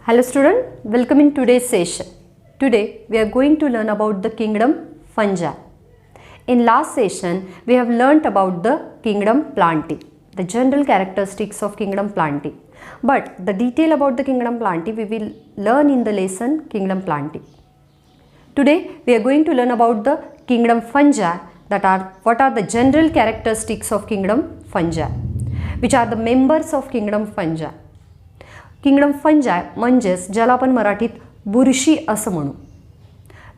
Hello student, welcome in today's session. Today we are going to learn about the kingdom fungi. In last session we have learnt about the kingdom Plantae, the general characteristics of kingdom Plantae. But the detail about the kingdom Plantae we will learn in the lesson kingdom Plantae. Today we are going to learn about the kingdom fungi, what are the general characteristics of kingdom fungi, which are the members of kingdom fungi. Kingdom फंजाय म्हणजेच ज्याला आपण मराठीत बुरशी असं म्हणू.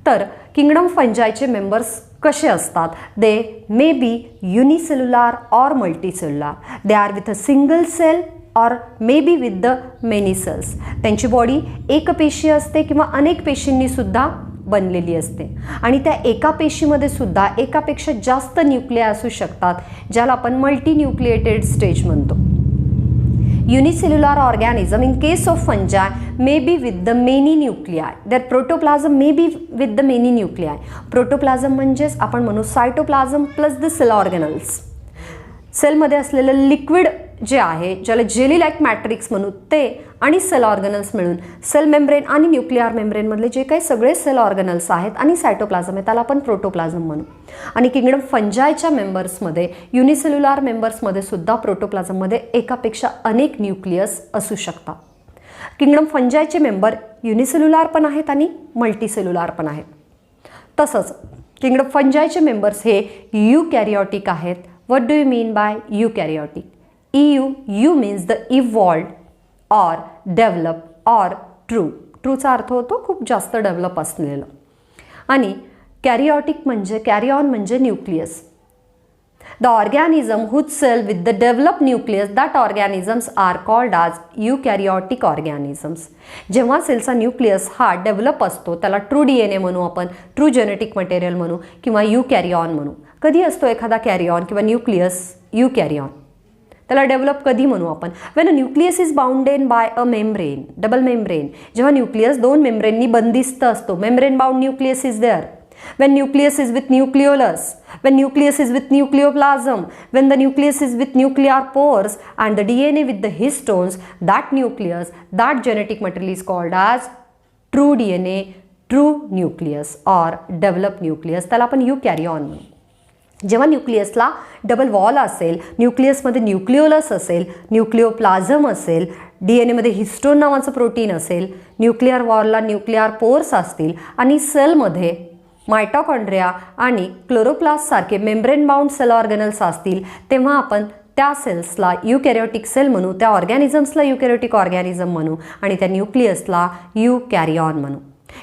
तर kingdom फंजायचे members कसे असतात? दे मे बी युनिसेल्युलर और multicellular. They are with a single cell और may be with the many cells. त्यांची बॉडी एकपेशीय असते किंवा अनेक पेशींनी सुद्धा बनलेली असते आणि त्या एका पेशीमध्ये सुद्धा एकापेक्षा जास्त न्यूक्लिया असू शकतात, ज्याला आपण मल्टीन्यूक्लिएटेड स्टेज म्हणतो. Unicellular organism in case of fungi may be with the many nuclei. Their protoplasm may be with the many nuclei. Protoplasm म्हणजेच आपण म्हणू cytoplasm plus the cell organelles. सेलमध्ये असलेलं लिक्विड जे आहे, ज्याला जेली लाईक मॅट्रिक्स म्हणू, ते आणि सेल ऑर्गॅनल्स मिळून सेल मेम्ब्रेन आणि न्यूक्लिअर मेम्ब्रेनमधले जे काही सगळे सेल ऑर्गॅनल्स आहेत आणि सायटोप्लाझम आहे त्याला आपण प्रोटोप्लाझम म्हणू. आणि किंगडम फंजायच्या मेंबर्समध्ये युनिसेल्युलर मेंबर्समध्ये सुद्धा प्रोटोप्लाझममध्ये एकापेक्षा अनेक न्यूक्लियस असू शकतात. किंगडम फंजायचे मेंबर युनिसेल्युलर पण आहेत आणि मल्टीसेल्युलर पण आहेत. तसंच किंगडम फंजायचे मेंबर्स हे यूकॅरियोटिक आहेत. What do you mean by eukaryotic? You means the evolved और डेव्हलप और ट्रूचा अर्थ होतो खूप जास्त डेव्हलप असलेलं. आणि कॅरिओटिक म्हणजे कॅरी ऑन म्हणजे nucleus. The organism whose cell with the develop nucleus that organisms are called as eukaryotic organisms. जेव्हा सेलचा न्यूक्लियस हा डेव्हलप असतो त्याला ट्रू DNA म्हणू आपण, ट्रू जेनेटिक मटेरियल म्हणू किंवा यूकॅरिऑन म्हणू. कधी असतो एखादा कॅरिऑन किंवा न्यूक्लियस यूकॅरिऑन? त्याला डेव्हलप कधी म्हणू आपण? When a nucleus is bounded by a membrane, double membrane. जेव्हा न्यूक्लियस दोन मेम्ब्रेननी बंदिस्त असतो, membrane bound nucleus is there. When nucleus is with nucleolus, when nucleus is with nucleoplasm, when the nucleus is with nuclear pores and the DNA with the histones, that nucleus, that genetic material is called as true DNA, true nucleus or developed nucleus. त्याला आपण यूकॅरिऑन म्हणू. जेव्हा न्यूक्लियसला double wall असेल, न्यूक्लियसमध्ये nucleolus असेल, nucleoplasm असेल, DNAमध्ये histone नावाचं protein असेल, nuclear वॉलला nuclear pores असतील आणि सेलमध्ये मायटोकॉन्ड्रिया आणि क्लोरोप्लास्ट सारखे मेम्ब्रेन बाउंड सेल ऑर्गॅनल्स असतील, तेव्हा आपण त्या सेल्सला यूकॅरियोटिक सेल म्हणू, त्या ऑर्गॅनिझम्सला यूकॅरियोटिक ऑर्गॅनिझम म्हणू आणि त्या न्यूक्लियसला यूकॅरिऑन म्हणू.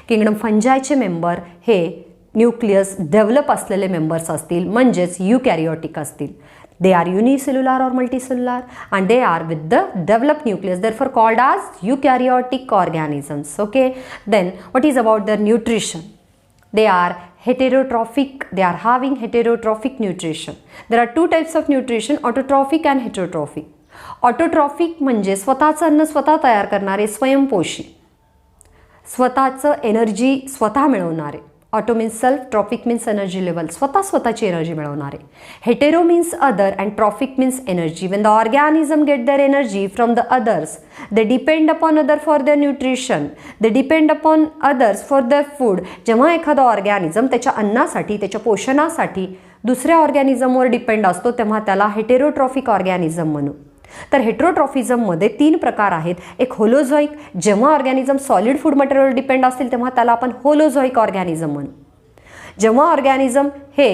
किंगडम फंजायचे मेंबर हे न्यूक्लियस डेव्हलप असलेले मेंबर्स असतील, म्हणजेच यूकॅरियोटिक असतील. They are unicellular or multicellular and they are with the developed nucleus, therefore called as eukaryotic organisms. Okay, then what is about their nutrition? They are heterotrophic. They are having heterotrophic nutrition. There are two types of nutrition, autotrophic and heterotrophic. Autotrophic म्हणजे स्वतःचं अन्न स्वतः तयार करणारे, स्वयंपोषी, स्वतःचं energy स्वतः मिळवणारे. Auto means self, trophic means energy level, स्वतःची एनर्जी मिळवणारे. Hetero means other and trophic means energy. When the organism get their energy from the others, they depend upon other for their nutrition, they depend upon others for their food. जेव्हा एखादा organism त्याच्या अन्नासाठी, त्याच्या पोषणासाठी दुसऱ्या ऑर्गॅनिझमवर depend असतो, तेव्हा त्याला हेटेरोट्रॉफिक ऑर्गॅनिझम म्हणू. तर हेटेरोट्रॉफिझममध्ये 3 प्रकार आहेत. एक होलोझोईक, जेव्हा ऑर्गॅनिझम सॉलिड फूड मटेरियलवर डिपेंड असतील तेव्हा त्याला आपण होलोझोईक ऑर्गॅनिझम म्हणू. जेव्हा ऑर्गॅनिझम हे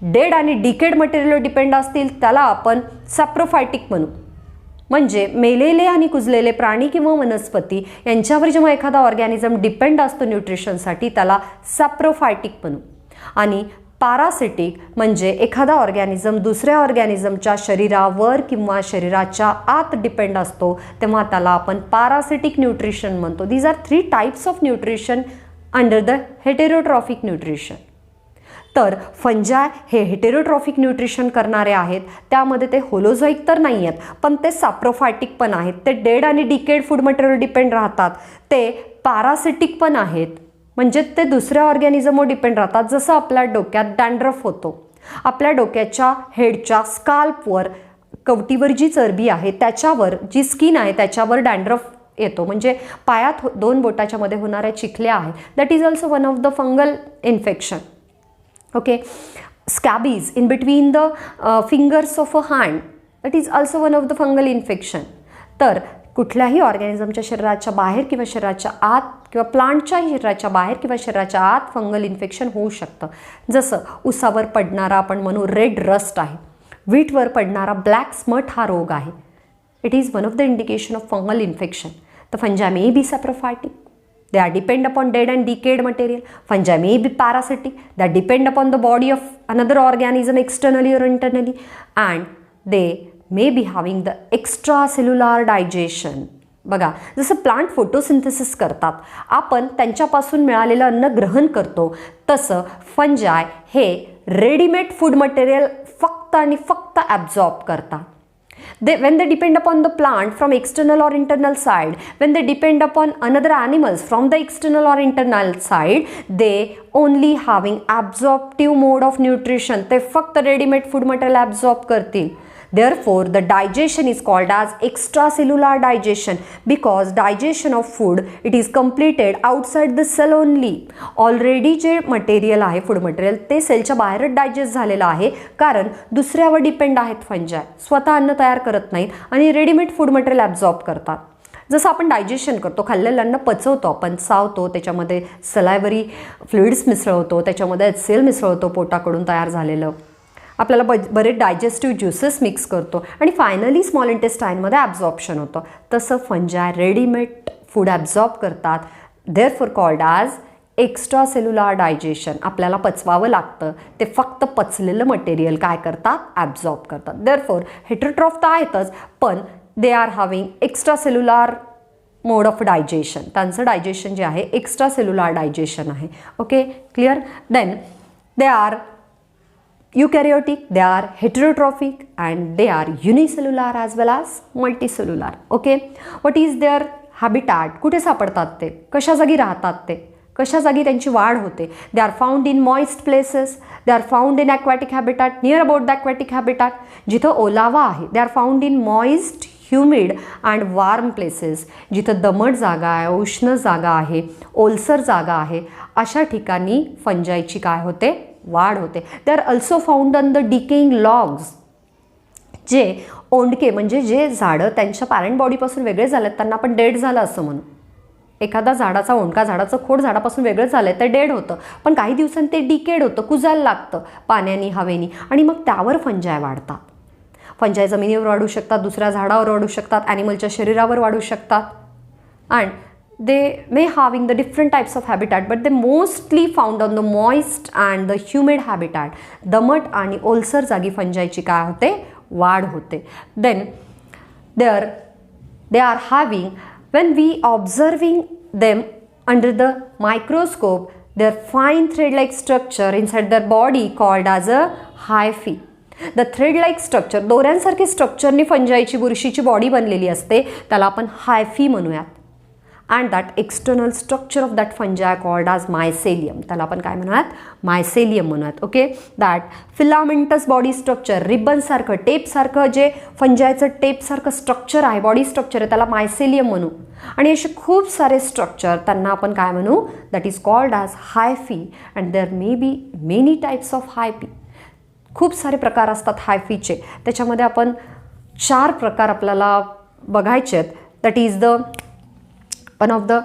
डेड आणि डिकेड मटेरियलवर डिपेंड असतील त्याला आपण सॅप्रोफायटिक म्हणू. म्हणजे मेलेले आणि कुजलेले प्राणी किंवा वनस्पती यांच्यावर जेव्हा एखादा ऑर्गॅनिझम डिपेंड असतो न्यूट्रिशनसाठी त्याला सॅप्रोफायटिक म्हणू. आणि पॅरासिटिक म्हणजे एखादा ऑर्गॅनिझम दुसऱ्या ऑर्गॅनिझमच्या शरीरावर किंवा शरीराच्या आत डिपेंड असतो तेव्हा त्याला आपण पॅरासिटिक न्यूट्रिशन म्हणतो. These are 3 types of nutrition under the heterotrophic nutrition. तर फंजाय हे हेटेरोट्रॉफिक न्यूट्रिशन करणारे आहेत. त्यामध्ये ते होलोझोईक तर नाही आहेत, पण ते सॅप्रोफायटिक पण आहेत. ते डेड आणि डिकेड फूड मटेरियल डिपेंड राहतात. ते पॅरासिटिक पण आहेत, म्हणजे ते दुसऱ्या ऑर्गॅनिझमवर डिपेंड राहतात. जसं आपल्या डोक्यात डॅन्ड्रफ होतो, आपल्या डोक्याच्या हेडच्या स्काल्पवर, कवटीवर जी चरबी आहे त्याच्यावर, जी स्किन आहे त्याच्यावर डॅन्ड्रफ येतो, म्हणजे पायात दोन बोटाच्या मध्ये होणाऱ्या चिखल्या आहेत, that is also one of the fungal infection. Okay, scabies in between the fingers of a hand, that is also one of the fungal infection. तर कुठल्याही ऑर्गॅनिझमच्या शरीराच्या बाहेर किंवा शरीराच्या आत किंवा प्लांटच्या शरीराच्या बाहेर किंवा शरीराच्या आत फंगल इन्फेक्शन होऊ शकतं. जसं उसावर पडणारा आपण म्हणू रेड रस्ट आहे, वीटवर पडणारा ब्लॅक स्मट हा रोग आहे. It is one of the indication of fungal infection. The fungi may be saprophytic, they are depend upon dead and decayed material. Fungi may be parasitic, that depend upon the body of another organism externally or internally, and they may be having the extracellular digestion. बघा, जसं plant photosynthesis करतात, आपण त्यांच्यापासून मिळालेलं अन्न ग्रहण करतो, तसं फंजाय हे रेडीमेड फूड मटेरियल फक्त आणि फक्त ॲब्झॉर्ब करतात. When they depend upon the plant from external or internal side, when they depend upon another animals from the external or internal side, they only having absorptive mode of nutrition. ते फक्त ready-made food material absorb करतील. Therefore, the digestion is called as extracellular digestion, because digestion of food, it is completed outside the cell only. Already जे material आहे food material ते सेलच्या बाहेरच digest झालेलं आहे, कारण दुसऱ्यावर डिपेंड आहेत फंजाय, स्वतः अन्न तयार करत नाहीत आणि रेडीमेड फूड मटेरियल ॲब्झॉर्ब करतात. जसं आपण डायजेशन करतो, खाल्लेलं अन्न पचवतो, आपण चावतो, त्याच्यामध्ये सलायवरी फ्लुइड्स मिसळवतो, त्याच्यामध्ये HCl मिसळवतो पोटाकडून तयार झालेलं, आपल्याला बरेच डायजेस्टिव्ह ज्युसेस मिक्स करतो आणि फायनली स्मॉल इंटेस्टाईनमध्ये ॲब्झॉर्प्शन होतं. तसं फंजाय रेडीमेड फूड ॲब्झॉर्ब करतात. Therefore called as extracellular digestion. आपल्याला पचवावं लागतं, ते फक्त पचलेलं मटेरियल काय करतात, ॲब्झॉर्ब करतात. देअरफॉर हेटरोट्रॉफ तर आहेतच, पण they are having extracellular mode of digestion. त्यांचं डायजेशन जे आहे एक्स्ट्रासेल्युलर डायजेशन आहे. Okay, clear. Then they are eukaryotic, they are heterotrophic, and they are unicellular as well as multicellular. Okay, what is their habitat? कुठे सापडतात ते, कशा जागी राहतात ते, कशा जागी त्यांची वाढ होते. They are found in moist places, they are found in aquatic habitat, near about the aquatic habitat, जिथं ओलावा आहे. They are found in moist, humid and warm places, जिथं दमट जागा आहे, उष्ण जागा आहे, ओलसर जागा आहे, अशा ठिकाणी फंजायची काय होते, वाढ होते. They are also found on the decaying logs. जे ओंडके म्हणजे जे झाडं त्यांच्या पॅरेंट बॉडीपासून वेगळे झालेत त्यांना आपण डेड झालं असं म्हणू. एखादा झाडाचा ओंडका, झाडाचं खोड झाडापासून वेगळं झालं आहे, ते डेड होतं, पण काही दिवसांनी ते डिकेड होतं, कुजायला लागतं पाण्याने, हवेनी, आणि मग त्यावर फंजाय वाढतात. फंजाय जमिनीवर वाढू शकतात, दुसऱ्या झाडावर वाढू शकतात, ॲनिमलच्या शरीरावर वाढू शकतात. And they may having the different types of habitat, but they mostly found on the moist and the humid habitat. दमट आणि ओलसर जागी फंजायची काय होते, वाढ होते. Then they are having, when we observing them under the microscope, their fine thread-like structure inside their body called as a hyphae. The thread-like structure, दोऱ्यांसारखे स्ट्रक्चरनी फंजायची बुरशीची body बनलेली असते, त्याला आपण हायफी म्हणूयात. And that external structure of that fungi called as mycelium, त्याला आपण काय म्हणूयात, मायसेलियम म्हणूयात. Okay, that filamentous body structure, रिबनसारखं, टेपसारखं जे फंजायचं टेपसारखं स्ट्रक्चर आहे, बॉडी स्ट्रक्चर आहे, त्याला मायसेलियम म्हणू. आणि असे खूप सारे स्ट्रक्चर, त्यांना आपण काय म्हणू, that is called as hyphae. And there may be many types of hyphae. खूप सारे प्रकार असतात हायफीचे, त्याच्यामध्ये आपण 4 प्रकार आपल्याला बघायचे आहेत. That is the one of the,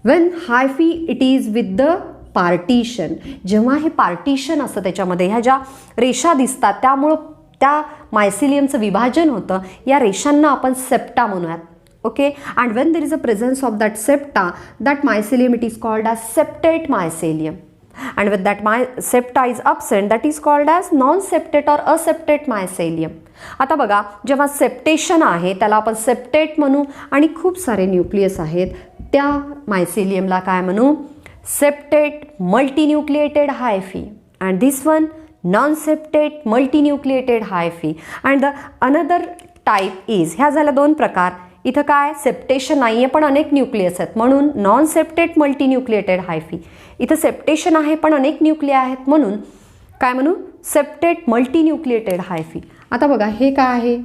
when hyphae it is with the partition, जेव्हा हे पार्टिशन असतं त्याच्यामध्ये ह्या ज्या रेषा दिसतात त्यामुळं त्या मायसेलियमचं विभाजन होतं, या रेषांना आपण सेप्टा म्हणूयात. Okay, and when there is a presence of that septa, that mycelium it is called as septate mycelium. And with that septa is absent, that is called as non septate or aseptate mycelium. आता बघा, जेव्हा septation आहे त्याला आपण septate म्हणू, आणि खूप सारे न्यूक्लियस आहेत त्या मायसेलियमला काय म्हणू, septate multinucleated hyphae. And this one non septate multinucleated hyphae. And the another type is, ह्या झाल्या 2 प्रकार. इथं काय सेप्टेशन नाही आहे पण अनेक न्यूक्लियस आहेत म्हणून नॉन सेप्टेट मल्टीन्यूक्लिएटेड हायफी. इथं सेप्टेशन आहे पण अनेक न्यूक्लिया आहेत म्हणून काय म्हणू, सेप्टेट मल्टीन्यूक्लिएटेड हायफी. आता बघा हे काय आहे,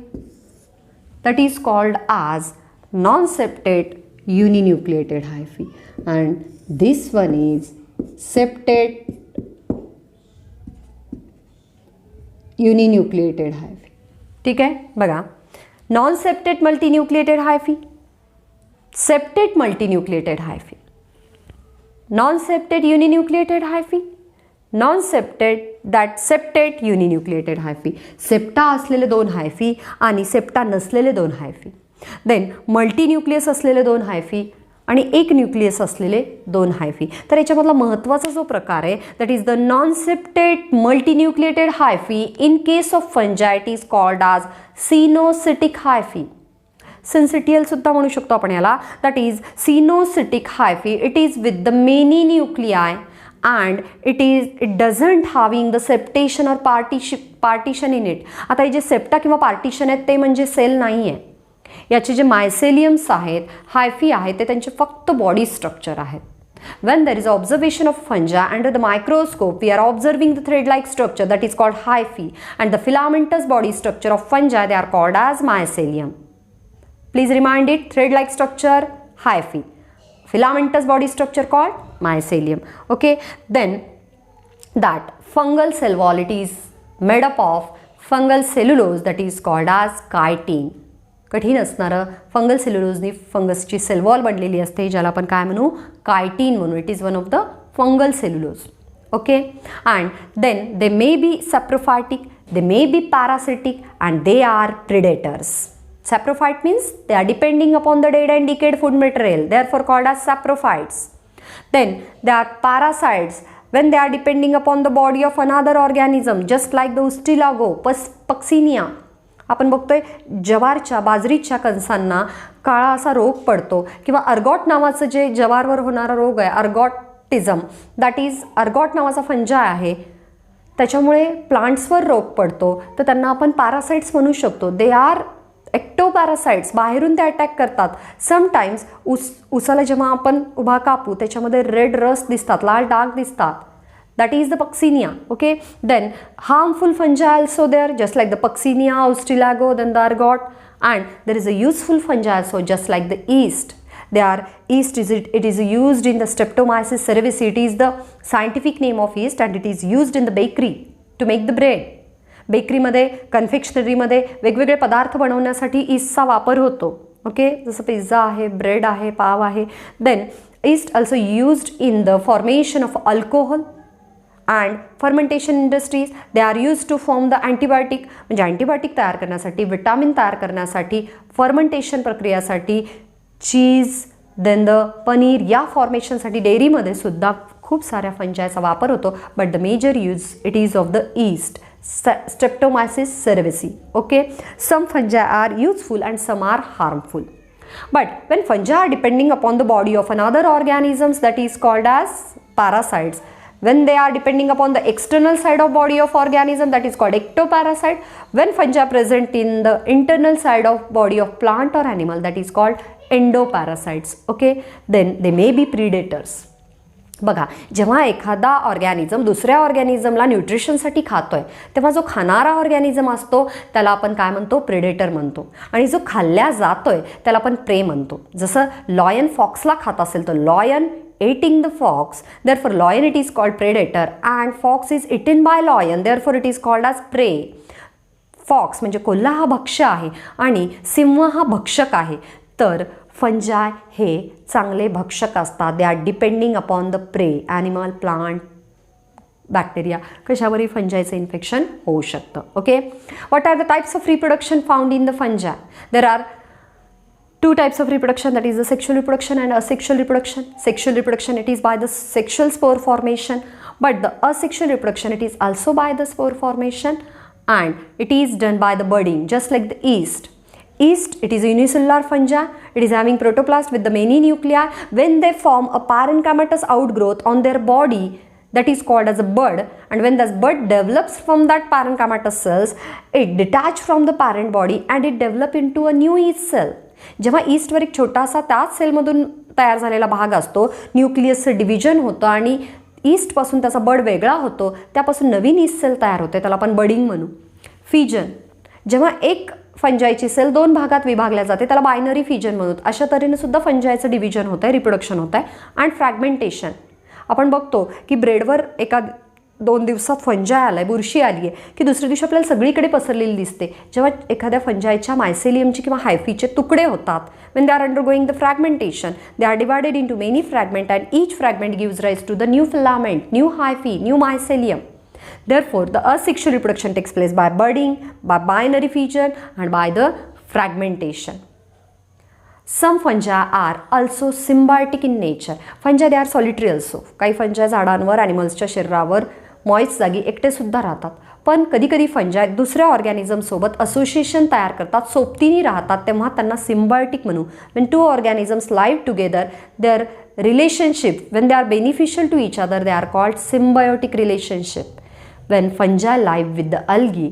that is called as non septate uninucleated hyphae, and this one is septate uninucleated hyphae. ठीक आहे, बघा non septate multinucleated hyphae, septate multinucleated hyphae, non septate uninucleated hyphae, non septate that septate uninucleated hyphae. Septa असलेले 2 हायफी आणि septa नसलेले 2 हायफी. Then मल्टीन्यूक्लियस असलेले 2 हायफी आणि 1 nucleus असलेले 2 हायफी. तर याच्यामधला महत्त्वाचा जो प्रकार आहे that is the non septate multinucleated hyphae. In case of fungi it is called as coenocytic hyphae. Syncytial सुद्धा म्हणू शकतो आपण याला. That is coenocytic hyphae. It is with the many nuclei and it doesn't having the septation or partition in it. आता हे जे septa किंवा partition आहेत ते म्हणजे सेल नाही आहे. याचे जे मायसेलियम्स आहेत, हायफी आहेत, ते त्यांचे फक्त बॉडी स्ट्रक्चर आहेत. When there is observation of fungi under the microscope, we are observing the thread-like structure that is called hyphae, and the filamentous body structure of fungi, they are called as mycelium. Please remind it, thread-like structure, hyphae. Filamentous body structure called mycelium. Okay, then that fungal cell wall, it is made up of fungal cellulose that is called as chitin. कठीण असणारं fungal सेल्युलोजनी फंगसची cell wall बनलेली असते, ज्याला आपण काय म्हणू, कायटीन म्हणू. It is one of the fungal cellulose. Okay, and then they may be saprophytic, they may be parasitic, and they are predators. Saprophyte means they are depending upon the dead and decayed food material, therefore called as saprophytes. Then they are parasites when they are depending upon the body of another organism, just like the Ustilago, Puccinia. आपण बघतोय जवारच्या बाजरीच्या कणसांना काळा असा रोग पडतो, किंवा ergot नावाचं जे जवारवर होणारा रोग आहे, अर्गॉटिझम, दॅट इज अर्गॉट नावाचा फंजाय आहे, त्याच्यामुळे प्लांट्सवर रोग पडतो, तर त्यांना आपण पॅरासाइट्स म्हणू शकतो. दे आर एक्टोपॅरासाइट्स, बाहेरून ते अटॅक करतात. समटाइम्स उसाला जेव्हा आपण उभा कापू त्याच्यामध्ये रेड रस दिसतात, लाल डाग दिसतात, that is the Puccinia. Okay, then harmful fungi also there, just like the Puccinia, Ustilago, then the ergot, and there is a useful fungi also, just like the yeast. They are yeast, it is used in the Streptomyces cerevisiae. It is the scientific name of yeast, and it is used in the bakery to make the bread. बेकरीमध्ये, कन्फेक्शनरीमध्ये वेगवेगळे पदार्थ बनवण्यासाठी ईस्टचा वापर होतो. Okay, जसं pizza आहे, bread आहे, पाव आहे. Then yeast also used in the formation of alcohol and fermentation industries. They are use to form the antibiotic, म्हणजे अँटीबायोटिक तयार करण्यासाठी, विटामिन तयार करण्यासाठी, फर्मेंटेशन प्रक्रियासाठी, चीज, देन द पनीर या फॉर्मेशनसाठी डेअरीमध्ये सुद्धा खूप साऱ्या फंजायचा वापर होतो. But the major use it is of the yeast, Streptomyces cerevisiae. Okay, some fungi are useful and some are harmful. But when fungi are depending upon the body of another organisms, that is called as parasites. When they are depending upon the external side of body of organism, that is called ectoparasite. When fungi are present in the internal side of body of plant or animal, that is called endoparasites. Okay, then they may be predators. बघा, जेव्हा एखादा organism दुसऱ्या ऑर्गॅनिझमला न्यूट्रिशनसाठी खातोय, तेव्हा जो खाणारा organism असतो त्याला आपण काय म्हणतो, प्रेडेटर म्हणतो, आणि जो खाल्ल्या जातोय त्याला आपण प्रे म्हणतो. जसं लॉयन फॉक्सला खात असेल तर lion eating the fox, therefore lion it is called predator, and fox is eaten by lion, therefore it is called as prey. Fox म्हणजे कोल्हा हा भक्ष्य आहे आणि सिंह हा भक्षक आहे. तर फंजाय हे चांगले भक्षक असतात. They are depending upon the prey, animal, plant, bacteria, कशावरही फंजायचं इन्फेक्शन होऊ शकतं. Okay, what are the types of reproduction found in the fungi? There are two types of reproduction, that is the sexual reproduction and asexual reproduction. Sexual reproduction, it is by the sexual spore formation, but the asexual reproduction, it is also by the spore formation, and it is done by the budding, just like the yeast. Yeast, it is a unicellular fungi. It is having protoplast with the many nuclei. When they form a parenchymatous outgrowth on their body, that is called as a bud, and when this bud develops from that parenchymatous cells, it detach from the parent body and it develop into a new yeast cell. जेव्हा ईस्टवर एक छोटासा त्याच सेलमधून तयार झालेला भाग असतो, न्यूक्लियसचं division होतं आणि ईस्टपासून त्याचा बड वेगळा होतो, त्यापासून नवीन ईस्ट सेल तयार होते, त्याला आपण बडिंग म्हणू. फिजन, जेव्हा एक फंजायची सेल 2 भागात विभागल्या जाते, त्याला बायनरी फिजन म्हणतात. अशा तऱ्हेने सुद्धा फंजायचं डिव्हिजन होतं आहे, रिप्रोडक्शन होतं आहे. अँड फ्रॅगमेंटेशन, आपण बघतो की ब्रेडवर एका 2 दिवसात फंजाय आलाय, बुरशी आली आहे की दुसऱ्या दिवशी आपल्याला सगळीकडे पसरलेली दिसते. जेव्हा एखाद्या फंजायच्या मायसेलियमचे किंवा हायफीचे तुकडे होतात, when they are undergoing the fragmentation, they are divided into many fragments and each fragment gives rise to the new filament, new hyphae, new mycelium. Therefore, the asexual reproduction takes place by budding, by binary fission and by the fragmentation. Some fungi are also symbiotic in nature. Fungi they are solitary also. काही फंजाय झाडांवर, ॲनिमल्सच्या शरीरावर moist जागी एकटे सुद्धा राहतात. पण कधी कधी फंजाय दुसऱ्या ऑर्गॅनिझमसोबत असोसिएशन तयार करतात, सोबतीने राहतात, तेव्हा त्यांना सिम्बायोटिक म्हणू. when two organisms live together, their relationship, when they are beneficial to each other, they are called symbiotic relationship. when fungi live with the algae,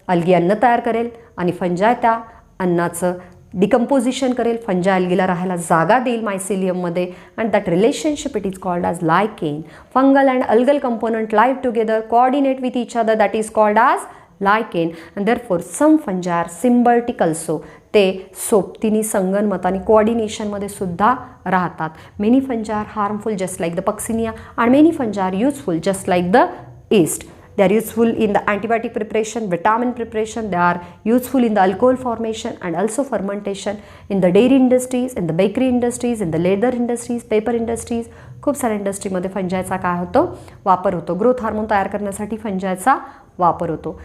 algae अन्न तयार करेल आणि फंजाय त्या अन्नाचं डिकम्पोजिशन करेल, फंजाय अल्गीला राहायला जागा देईल मायसिलियममध्ये, and that relationship it is called as lichen. Fungal and algal component live together, coordinate with each other, that is called as lichen. And therefore some fungi are symbiotic also. ते सोबतीने, संगनमताने, कोऑर्डिनेशनमध्ये सुद्धा राहतात. Many fungi are harmful just like the Puccinia and many fungi are useful just like the yeast. They are useful in the antibiotic preparation, vitamin preparation. They are useful in the alcohol formation and also fermentation in the dairy industries, in the bakery industries, in the leather industries, paper industries. खूप साऱ्या इंडस्ट्रीमध्ये फंजायचा काय होतो, वापर होतो. Growth hormone तयार करण्यासाठी फंजायचा वापर होतो.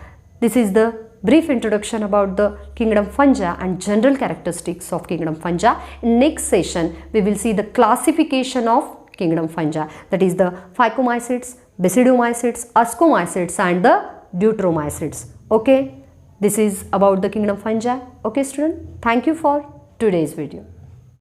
This is the brief introduction about the kingdom fungi and general characteristics of kingdom fungi. In next session, we will see the classification of kingdom fungi, that is the phycomycetes, basidiomycetes, ascomycetes and the deuteromycetes. Okay, this is about the kingdom fungi. Okay student, thank you for today's video.